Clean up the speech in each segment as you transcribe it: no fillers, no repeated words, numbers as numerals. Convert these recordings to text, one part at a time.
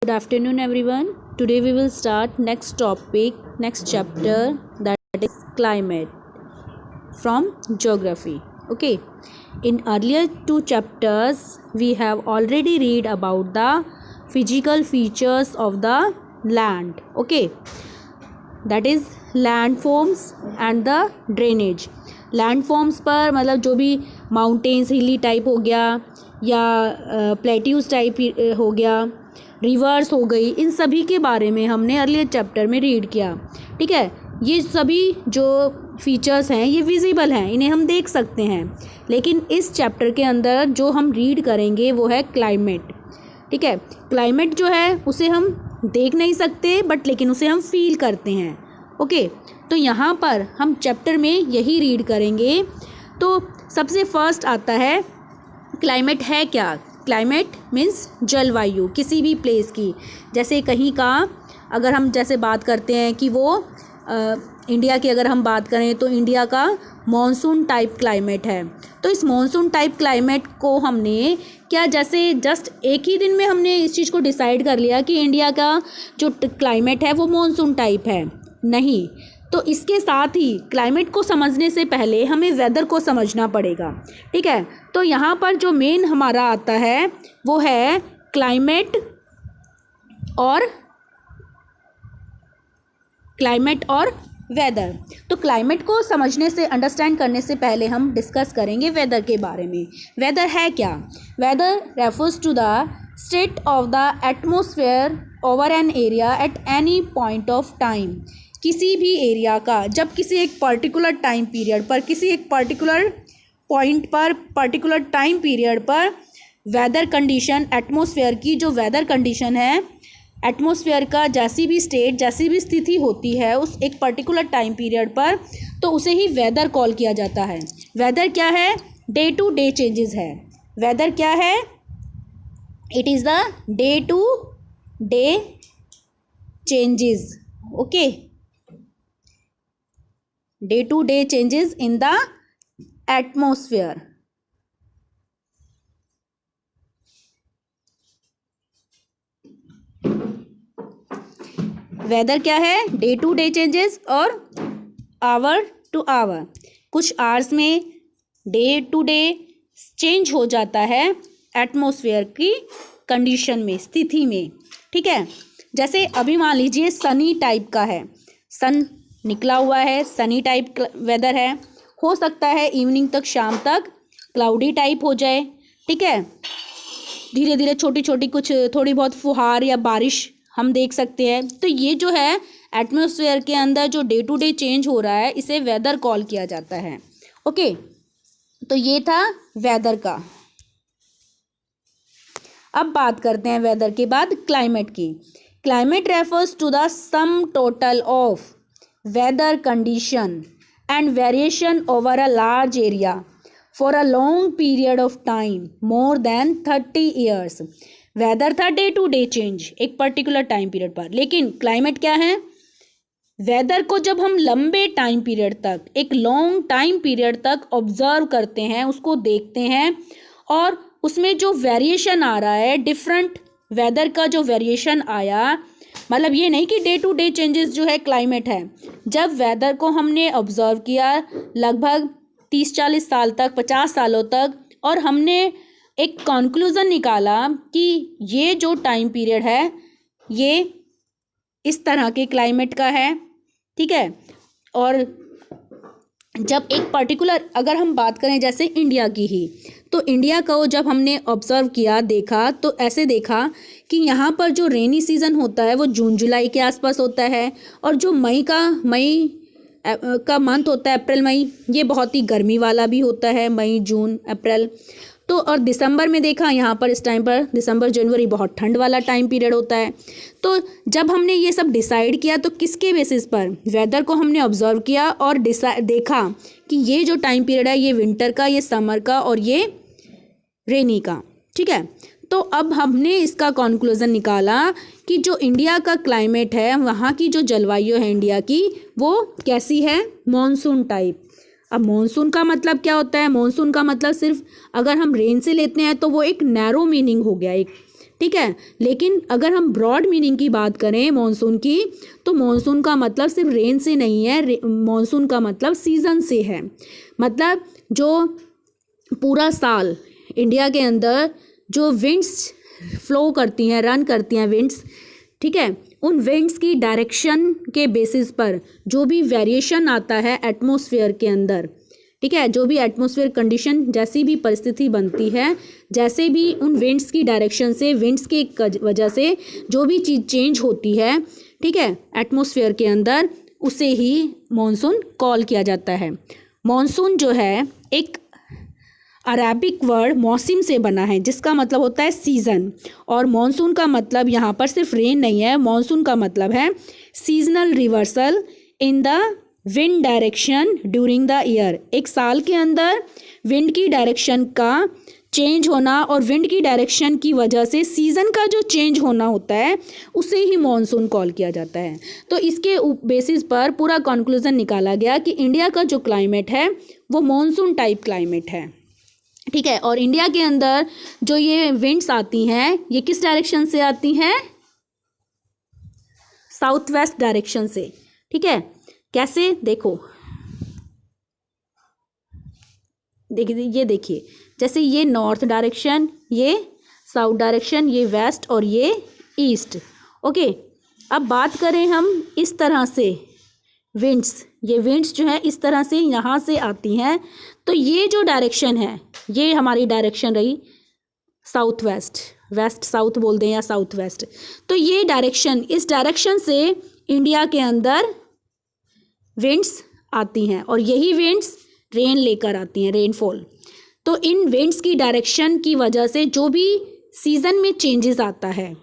Good afternoon, everyone. Today we will start next topic, next chapter, that is climate from geography. Okay. In earlier two chapters, we have already read about the physical features of the land. Okay. That is landforms and the drainage. Landforms पर मतलब जो भी mountains हिली type हो गया या plateaus type हो गया, रिवर्स हो गई, इन सभी के बारे में हमने अर्लियर चैप्टर में रीड किया. ठीक है. ये सभी जो फीचर्स हैं ये विजिबल हैं, इन्हें हम देख सकते हैं. लेकिन इस चैप्टर के अंदर जो हम रीड करेंगे वो है क्लाइमेट. ठीक है. क्लाइमेट जो है उसे हम देख नहीं सकते बट लेकिन उसे हम फील करते हैं. ओके. तो यहाँ पर हम चैप्टर में यही रीड करेंगे. तो सबसे फर्स्ट आता है क्लाइमेट है क्या. क्लाइमेट मीन्स जलवायु किसी भी प्लेस की. जैसे कहीं का अगर हम जैसे बात करते हैं कि वो इंडिया की अगर हम बात करें तो इंडिया का मॉनसून टाइप क्लाइमेट है. तो इस मॉनसून टाइप क्लाइमेट को हमने क्या जैसे जस्ट एक ही दिन में हमने इस चीज़ को डिसाइड कर लिया कि इंडिया का जो क्लाइमेट है वो मॉनसून टाइप है. नहीं. तो इसके साथ ही क्लाइमेट को समझने से पहले हमें वेदर को समझना पड़ेगा. ठीक है. तो यहाँ पर जो मेन हमारा आता है वो है क्लाइमेट और वेदर. तो क्लाइमेट को समझने से अंडरस्टैंड करने से पहले हम डिस्कस करेंगे वेदर के बारे में. वेदर है क्या. Weather refers to the state of the atmosphere over an area at any point of time. किसी भी एरिया का जब किसी एक पर्टिकुलर टाइम पीरियड पर किसी एक पर्टिकुलर पॉइंट पर पर्टिकुलर टाइम पीरियड पर वेदर कंडीशन एटमॉस्फेयर की जो वेदर कंडीशन है एटमॉस्फेयर का जैसी भी स्टेट जैसी भी स्थिति होती है उस एक पर्टिकुलर टाइम पीरियड पर तो उसे ही वेदर कॉल किया जाता है. वेदर क्या है. डे टू डे चेंजेस है. वेदर क्या है. It is the day to day changes. Okay. Day to day changes in the atmosphere. Weather क्या है. डे टू डे चेंजेस और आवर टू आवर. कुछ आवर्स में डे टू डे चेंज हो जाता है एटमॉस्फेयर की कंडीशन में स्थिति में. ठीक है. जैसे अभी मान लीजिए सनी टाइप का है. सन निकला हुआ है. सनी टाइप वेदर है. हो सकता है इवनिंग तक शाम तक क्लाउडी टाइप हो जाए. ठीक है. धीरे धीरे छोटी छोटी कुछ थोड़ी बहुत फुहार या बारिश हम देख सकते हैं. तो ये जो है एटमॉस्फेयर के अंदर जो डे टू डे चेंज हो रहा है इसे वेदर कॉल किया जाता है. ओके. तो ये था वेदर का. अब बात करते हैं वेदर के बाद क्लाइमेट की. Climate refers to the sum total of weather condition and variation over a large area for a long period of time more than 30 years. Weather था डे टू डे चेंज एक particular time period पर. लेकिन climate क्या है. Weather को जब हम लंबे टाइम पीरियड तक एक लॉन्ग टाइम पीरियड तक ऑब्जर्व करते हैं उसको देखते हैं और उसमें जो वेरिएशन आ रहा है डिफरेंट वेदर का जो वेरिएशन आया मतलब ये नहीं कि डे टू डे चेंजेस जो है क्लाइमेट है. जब वेदर को हमने ऑब्जर्व किया लगभग 30-40 साल तक 50 सालों तक और हमने एक कंक्लूज़न निकाला कि ये जो टाइम पीरियड है ये इस तरह के क्लाइमेट का है. ठीक है. और जब एक पर्टिकुलर अगर हम बात करें जैसे इंडिया की ही तो इंडिया को जब हमने ऑब्जर्व किया देखा तो ऐसे देखा कि यहाँ पर जो रेनी सीज़न होता है वो जून जुलाई के आसपास होता है और जो मई का मंथ होता है अप्रैल मई ये बहुत ही गर्मी वाला भी होता है. मई जून अप्रैल. तो और दिसंबर में देखा यहाँ पर इस टाइम पर दिसंबर जनवरी बहुत ठंड वाला टाइम पीरियड होता है. तो जब हमने ये सब डिसाइड किया तो किसके बेसिस पर वेदर को हमने ऑब्जर्व किया और देखा कि ये जो टाइम पीरियड है ये विंटर का ये समर का और ये रेनी का. ठीक है. तो अब हमने इसका कंक्लूजन निकाला कि जो इंडिया का क्लाइमेट है वहाँ की जो जलवायु है इंडिया की वो कैसी है. Monsoon type. अब मॉनसून का मतलब क्या होता है. मॉनसून का मतलब सिर्फ अगर हम रेन से लेते हैं तो वो एक नैरो मीनिंग हो गया. एक ठीक है। लेकिन अगर हम ब्रॉड मीनिंग की बात करें मानसून की, तो मानसून का मतलब सिर्फ रेन से नहीं है, मानसून का मतलब सीज़न से है। मतलब जो पूरा साल इंडिया के अंदर जो विंड्स फ्लो करती हैं, रन करती हैं विंड्स, ठीक है, उन विंड्स की डायरेक्शन के बेसिस पर जो भी वेरिएशन आता है एटमॉस्फेयर के अंदर, ठीक है, जो भी एटमॉस्फेयर कंडीशन जैसी भी परिस्थिति बनती है, जैसे भी उन विंड्स की डायरेक्शन से, विंड्स की वजह से जो भी चीज़ चेंज होती है, ठीक है, एटमॉस्फेयर के अंदर, उसे ही मॉनसून कॉल किया जाता है। मॉनसून जो है एक अरेबिक वर्ड मौसम से बना है, जिसका मतलब होता है सीज़न। और मॉनसून का मतलब यहाँ पर सिर्फ रेन नहीं है, मॉनसून का मतलब है seasonal reversal in the wind direction during the year. एक साल के अंदर विंड की डायरेक्शन का चेंज होना और विंड की डायरेक्शन की वजह से सीज़न का जो चेंज होना होता है, उसे ही मॉनसून कॉल किया जाता है। तो इसके बेसिस पर पूरा कंक्लूजन निकाला गया कि इंडिया का जो क्लाइमेट है वो मॉनसून टाइप क्लाइमेट है, ठीक है। और इंडिया के अंदर जो ये विंड्स आती हैं, ये किस डायरेक्शन से आती हैं? साउथ वेस्ट डायरेक्शन से, ठीक है। कैसे? देखो, देखिए, ये देखिए, जैसे ये नॉर्थ डायरेक्शन, ये साउथ डायरेक्शन, ये वेस्ट और ये ईस्ट, ओके। अब बात करें हम इस तरह से विंड्स, ये विंड्स जो है इस तरह से यहाँ से आती हैं, तो ये जो डायरेक्शन है, ये हमारी डायरेक्शन रही साउथ वेस्ट, वेस्ट साउथ बोल दें या साउथ वेस्ट। तो ये डायरेक्शन, इस डायरेक्शन से इंडिया के अंदर विंड्स आती हैं और यही विंड्स रेन लेकर आती हैं, रेनफॉल। तो इन विंड्स की डायरेक्शन की वजह से जो भी सीज़न में चेंजेस आता है,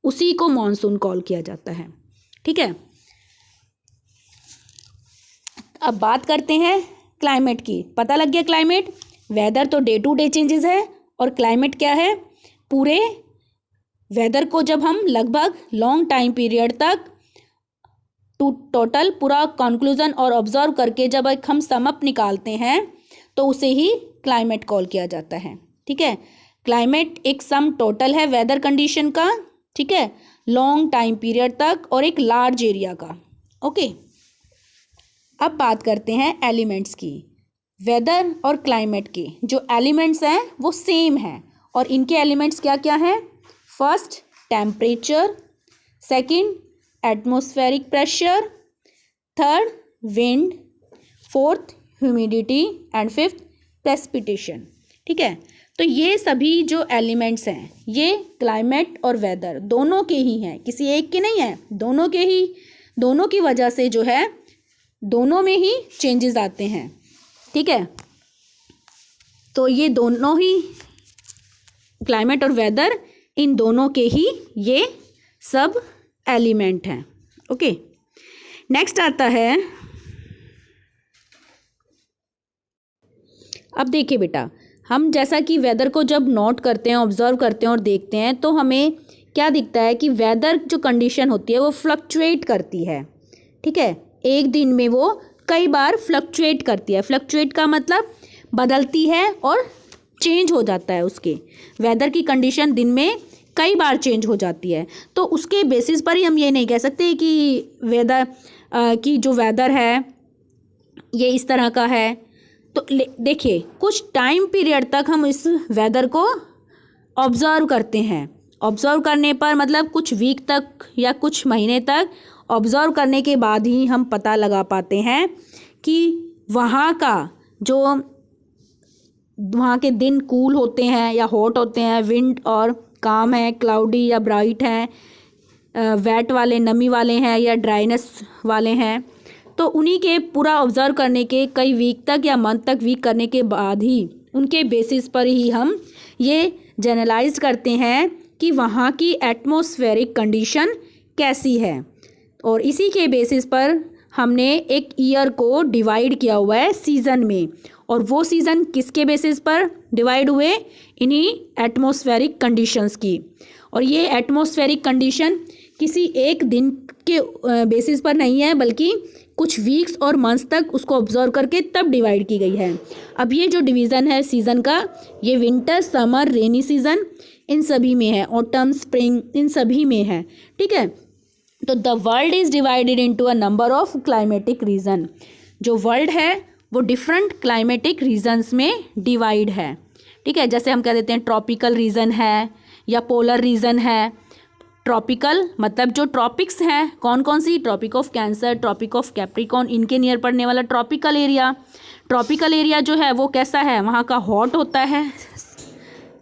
उसी को मॉनसून कॉल किया जाता है, ठीक है। अब बात करते हैं क्लाइमेट की। पता लग गया क्लाइमेट, वेदर तो डे टू डे चेंजेस है, और क्लाइमेट क्या है? पूरे वेदर को जब हम लगभग लॉन्ग टाइम पीरियड तक टोटल पूरा कंक्लूजन और ऑब्जर्व करके जब एक हम समअप निकालते हैं, तो उसे ही क्लाइमेट कॉल किया जाता है, ठीक है। क्लाइमेट एक सम टोटल है वेदर कंडीशन का, ठीक है, लॉन्ग टाइम पीरियड तक और एक लार्ज एरिया का, ओके। अब बात करते हैं एलिमेंट्स की। वेदर और क्लाइमेट के जो एलिमेंट्स हैं वो सेम हैं, और इनके एलिमेंट्स क्या क्या हैं? First temperature, second atmospheric pressure, third wind, fourth humidity and fifth precipitation, ठीक है। तो ये सभी जो एलिमेंट्स हैं, ये क्लाइमेट और वेदर दोनों के ही हैं, किसी एक के नहीं हैं, दोनों के ही, दोनों की वजह से जो है दोनों में ही चेंजेस आते हैं, ठीक है। तो ये दोनों ही क्लाइमेट और वेदर, इन दोनों के ही ये सब एलिमेंट हैं, ओके। नेक्स्ट आता है, अब देखिए बेटा, हम जैसा कि वेदर को जब नोट करते हैं, ऑब्जर्व करते हैं और देखते हैं, तो हमें क्या दिखता है कि वेदर जो कंडीशन होती है वो फ्लक्चुएट करती है, ठीक है। एक दिन में वो कई बार फ्लक्चुएट करती है। फ्लक्चुएट का मतलब बदलती है और चेंज हो जाता है, उसके वेदर की कंडीशन दिन में कई बार चेंज हो जाती है। तो उसके बेसिस पर ही हम ये नहीं कह सकते कि वेदर की जो वेदर है ये इस तरह का है। तो देखिए, कुछ टाइम पीरियड तक हम इस वेदर को ऑब्ज़र्व करते हैं। ऑब्ज़र्व करने पर मतलब कुछ वीक तक या कुछ महीने तक ऑब्ज़र्व करने के बाद ही हम पता लगा पाते हैं कि वहाँ का जो वहाँ के दिन कूल होते हैं या हॉट होते हैं, विंड और काम है, क्लाउडी या ब्राइट हैं, वेट वाले नमी वाले हैं या ड्राइनेस वाले हैं। तो उन्हीं के पूरा ऑब्ज़र्व करने के कई वीक तक या मंथ तक वीक करने के बाद ही उनके बेसिस पर ही हम ये जनरलाइज करते हैं कि वहाँ की एटमॉस्फेरिक कंडीशन कैसी है। और इसी के बेसिस पर हमने एक ईयर को डिवाइड किया हुआ है सीज़न में, और वो सीज़न किसके बेसिस पर डिवाइड हुए? इन्हीं एटमॉस्फेरिक कंडीशंस की। और ये एटमॉस्फेरिक कंडीशन किसी एक दिन के बेसिस पर नहीं है, बल्कि कुछ वीक्स और मंथ्स तक उसको ऑब्जर्व करके तब डिवाइड की गई है। अब ये जो डिवीज़न है सीज़न का, ये विंटर, समर, रेनी सीज़न, इन सभी में है, ऑटम, स्प्रिंग, इन सभी में है, ठीक है। तो the world is divided into a number of climatic reason. जो वर्ल्ड है वो डिफरेंट क्लाइमेटिक रीजन्स में डिवाइड है, ठीक है। जैसे हम कह देते हैं ट्रॉपिकल रीजन है या पोलर रीजन है। ट्रॉपिकल मतलब जो ट्रॉपिक्स हैं, कौन कौन सी, tropic of Cancer, tropic of Capricorn, इनके नियर पड़ने वाला ट्रॉपिकल एरिया। ट्रॉपिकल एरिया जो है वो कैसा है, वहाँ का हॉट होता है,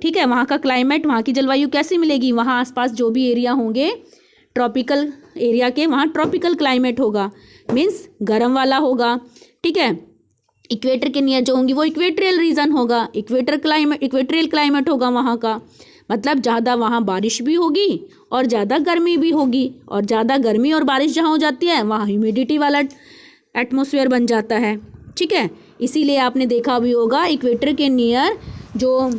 ठीक है। वहाँ का क्लाइमेट, वहाँ की जलवायु कैसी मिलेगी, वहाँ आसपास जो भी एरिया होंगे ट्रॉपिकल एरिया के, वहाँ ट्रॉपिकल क्लाइमेट होगा, मीन्स गर्म वाला होगा, ठीक है। इक्वेटर के नियर जो होंगी वो इक्वेटरियल रीजन होगा, इक्वेटरियल क्लाइमेट होगा वहाँ का, मतलब ज़्यादा वहाँ बारिश भी होगी और ज़्यादा गर्मी भी होगी, और ज़्यादा गर्मी और बारिश जहाँ हो जाती है वहाँ ह्यूमिडिटी वाला एटमॉस्फेयर बन जाता है, ठीक है। इसीलिए आपने देखा भी होगा इक्वेटर के नियर जो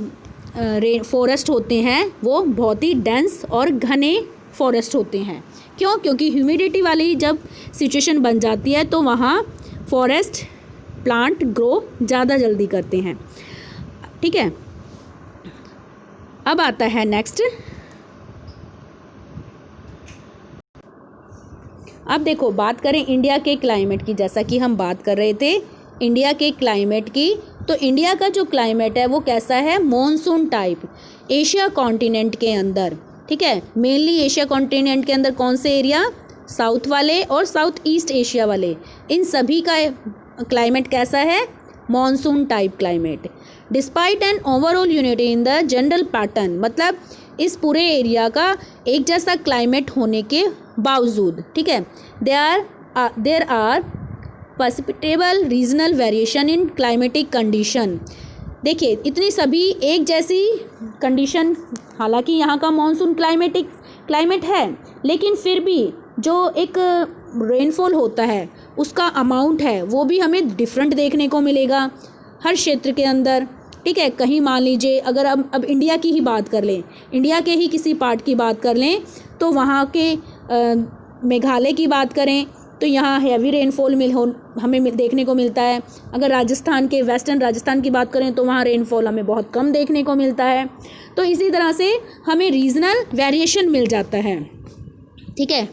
फॉरेस्ट होते हैं वो बहुत ही डेंस और घने फॉरेस्ट होते हैं। क्यों? क्योंकि ह्यूमिडिटी वाली जब सिचुएशन बन जाती है तो वहाँ फॉरेस्ट प्लांट ग्रो ज़्यादा जल्दी करते हैं, ठीक है। अब आता है नेक्स्ट, अब देखो बात करें इंडिया के क्लाइमेट की। जैसा कि हम बात कर रहे थे इंडिया के क्लाइमेट की, तो इंडिया का जो क्लाइमेट है वो कैसा है, मॉनसून टाइप, एशिया कॉन्टिनेंट के अंदर, ठीक है। मेनली एशिया कॉन्टिनेंट के अंदर कौन से एरिया, साउथ वाले और साउथ ईस्ट एशिया वाले, इन सभी का क्लाइमेट कैसा है, monsoon type climate. Despite an overall unity in the general pattern, मतलब इस पूरे एरिया का एक जैसा क्लाइमेट होने के बावजूद, ठीक है, there are perceptible regional variation in climatic condition. देखिए इतनी सभी एक जैसी कंडीशन, हालांकि यहाँ का मॉनसून क्लाइमेट है, लेकिन फिर भी जो एक रेनफॉल होता है उसका अमाउंट है वो भी हमें डिफरेंट देखने को मिलेगा हर क्षेत्र के अंदर, ठीक है। कहीं मान लीजिए अगर अब इंडिया की ही बात कर लें, इंडिया के ही किसी पार्ट की बात कर लें, तो वहाँ के मेघालय की बात करें तो यहाँ हैवी रेनफॉल हमें देखने को मिलता है। अगर राजस्थान के, वेस्टर्न राजस्थान की बात करें तो वहाँ रेनफॉल हमें बहुत कम देखने को मिलता है। तो इसी तरह से हमें रीजनल वेरिएशन मिल जाता है, ठीक है।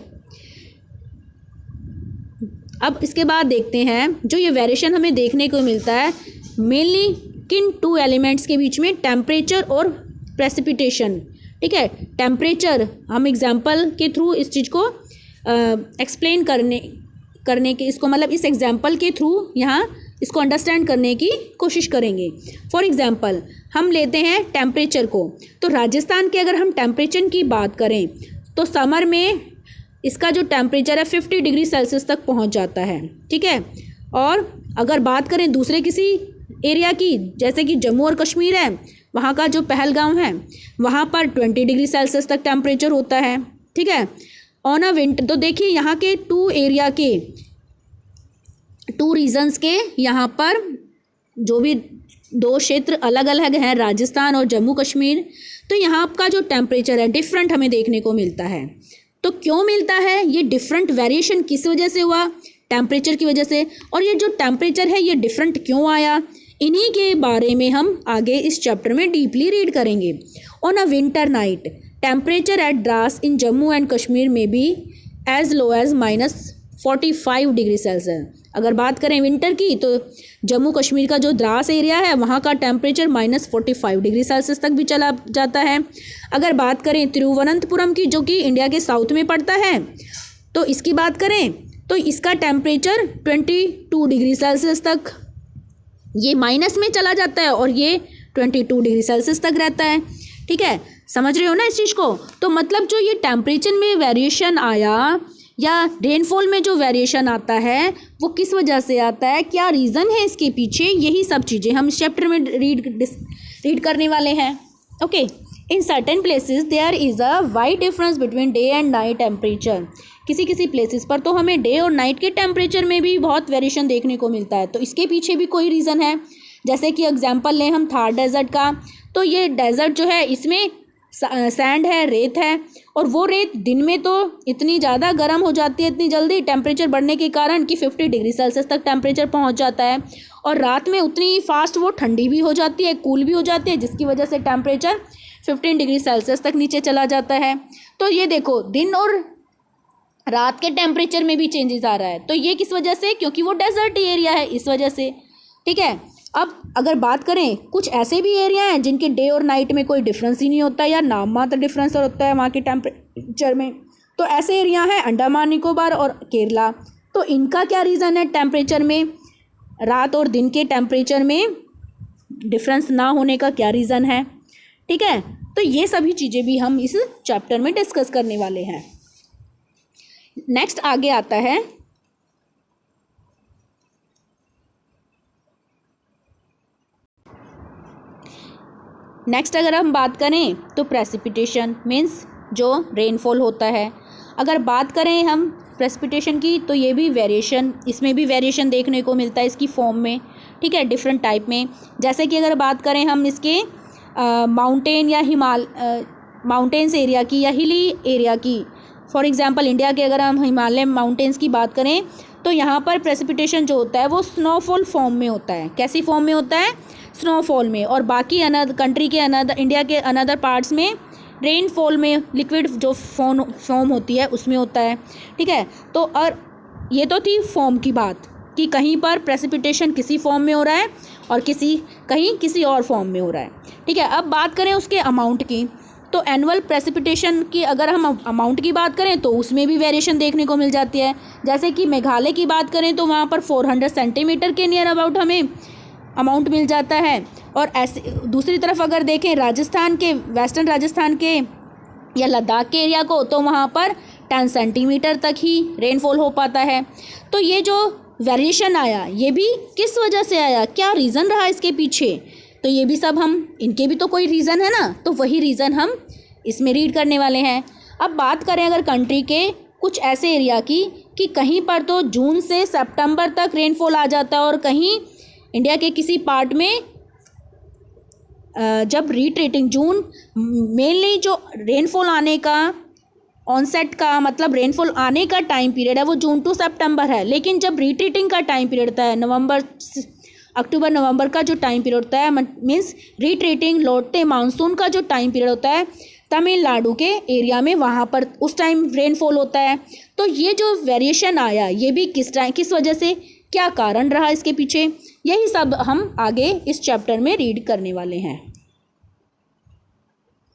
अब इसके बाद देखते हैं जो ये वेरिएशन हमें देखने को मिलता है मेनली किन टू एलिमेंट्स के बीच में, टेम्परेचर और प्रेसिपिटेशन, ठीक है। टेम्परेचर हम एग्जांपल के थ्रू इस चीज़ को एक्सप्लेन करने के इसको मतलब इस एग्जांपल के थ्रू यहाँ इसको अंडरस्टैंड करने की कोशिश करेंगे। फॉर एग्जांपल हम लेते हैं टेम्परेचर को, तो राजस्थान के अगर हम टेम्परेचर की बात करें तो समर में इसका जो टेम्परेचर है 50 डिग्री सेल्सियस तक पहुंच जाता है, ठीक है। और अगर बात करें दूसरे किसी एरिया की, जैसे कि जम्मू और कश्मीर है, वहाँ का जो पहलगाम है वहाँ पर 20 डिग्री सेल्सियस तक टेम्परेचर होता है, ठीक है। ऑन अ विंटर, तो देखिए यहाँ के टू रीजन्स के यहाँ पर जो भी दो क्षेत्र अलग अलग हैं, राजस्थान और जम्मू कश्मीर, तो यहाँ का जो टेम्परेचर है डिफरेंट हमें देखने को मिलता है। तो क्यों मिलता है ये डिफरेंट वेरिएशन, किस वजह से हुआ, टेम्परेचर की वजह से। और ये जो टेम्परेचर है ये डिफरेंट क्यों आया, इन्हीं के बारे में हम आगे इस चैप्टर में डीपली रीड करेंगे। On a winter night temperature at Dras in Jammu and Kashmir में भी as low as -45 degree Celsius. अगर बात करें विंटर की तो जम्मू कश्मीर का जो द्रास एरिया है वहाँ का टेम्परेचर -45 डिग्री सेल्सियस तक भी चला जाता है। अगर बात करें तिरुवनंतपुरम की, जो कि इंडिया के साउथ में पड़ता है, तो इसकी बात करें तो इसका टेम्परेचर 22 डिग्री सेल्सियस तक ये माइनस में चला जाता है और ये 22 डिग्री सेल्सियस तक रहता है, ठीक है। समझ रहे हो ना इस चीज़ को। तो मतलब जो ये टेम्परेचर में वेरिएशन आया या रेनफॉल में जो वेरिएशन आता है वो किस वजह से आता है, क्या रीज़न है इसके पीछे, यही सब चीज़ें हम इस चैप्टर में रीड करने वाले हैं। Okay, in certain places there is a wide difference between day and night temperature. किसी प्लेसेस पर तो हमें डे और नाइट के टेम्परेचर में भी बहुत वेरिएशन देखने को मिलता है, तो इसके पीछे भी कोई रीज़न है। जैसे कि एग्जांपल लें हम थार डेजर्ट का, तो ये डेजर्ट जो है इसमें सैंड है, रेत है, और वो रेत दिन में तो इतनी ज़्यादा गर्म हो जाती है इतनी जल्दी टेम्परेचर बढ़ने के कारण कि 50 डिग्री सेल्सियस तक टेम्परेचर पहुंच जाता है, और रात में उतनी फास्ट वो ठंडी भी हो जाती है, कूल भी हो जाती है, जिसकी वजह से टेम्परेचर 15 डिग्री सेल्सियस तक नीचे चला जाता है। तो ये देखो दिन और रात के टेम्परेचर में भी चेंजेस आ रहा है। तो ये किस वजह से? क्योंकि वो डेजर्ट एरिया है, इस वजह से। ठीक है, अब अगर बात करें, कुछ ऐसे भी एरिया हैं जिनके डे और नाइट में कोई डिफरेंस ही नहीं होता या नाम मात्र डिफरेंस होता है वहाँ के टेम्परेचर में। तो ऐसे एरिया हैं अंडमान निकोबार और केरला। तो इनका क्या रीज़न है टेम्परेचर में, रात और दिन के टेम्परेचर में डिफरेंस ना होने का क्या रीज़न है? ठीक है, तो ये सभी चीज़ें भी हम इस चैप्टर में डिस्कस करने वाले हैं। नेक्स्ट आगे आता है नेक्स्ट अगर हम बात करें तो प्रेसिपिटेशन मीन्स जो रेनफॉल होता है। अगर बात करें हम प्रेसिपिटेशन की तो ये भी वेरिएशन, इसमें भी वेरिएशन देखने को मिलता है इसकी फॉर्म में। ठीक है, डिफरेंट टाइप में। जैसे कि अगर बात करें हम इसके माउंटेन या माउंटेन्स एरिया की या हिली एरिया की, फॉर एग्जांपल इंडिया के अगर हम हिमालय माउंटेन्स की बात करें तो यहाँ पर प्रेसिपिटेशन जो होता है वो स्नोफॉल फॉर्म में होता है। कैसी फॉर्म में होता है? स्नोफॉल में। और बाकी अनदर कंट्री के इंडिया के अनदर पार्ट्स में रेनफॉल में लिक्विड जो फॉर्म होती है उसमें होता है। ठीक है, तो और ये तो थी फॉर्म की बात कि कहीं पर प्रेसिपिटेशन किसी फॉर्म में हो रहा है और कहीं किसी और फॉर्म में हो रहा है। ठीक है, अब बात करें उसके अमाउंट की, तो एनुअल प्रेसिपिटेशन की अगर हम अमाउंट की बात करें तो उसमें भी वेरिएशन देखने को मिल जाती है। जैसे कि मेघालय की बात करें तो वहाँ पर 400 सेंटीमीटर के नियर अबाउट हमें अमाउंट मिल जाता है। और ऐसे दूसरी तरफ अगर देखें राजस्थान के, वेस्टर्न राजस्थान के या लद्दाख के एरिया को, तो वहाँ पर 10 सेंटीमीटर तक ही रेनफॉल हो पाता है। तो ये जो वेरिएशन आया ये भी किस वजह से आया, क्या रीज़न रहा इसके पीछे? तो ये भी सब इनके भी तो कोई रीज़न है ना, तो वही रीज़न हम इसमें रीड करने वाले हैं। अब बात करें अगर कंट्री के कुछ ऐसे एरिया की कि कहीं पर तो जून से सितंबर तक रेनफॉल आ जाता है और कहीं इंडिया के किसी पार्ट में जब रिट्रीटिंग जून, मेनली जो रेनफॉल आने का ऑनसेट का मतलब रेनफॉल आने का टाइम पीरियड है वो जून टू सितंबर है, लेकिन जब रिट्रीटिंग का टाइम पीरियड होता है अक्टूबर नवंबर का जो टाइम पीरियड होता है, मीन्स रिट्रीटिंग लौटते मानसून का जो टाइम पीरियड होता है तमिलनाडु के एरिया में, वहाँ पर उस टाइम रेनफॉल होता है। तो ये जो वेरिएशन आया ये भी किस वजह से, क्या कारण रहा इसके पीछे, यही सब हम आगे इस चैप्टर में रीड करने वाले हैं।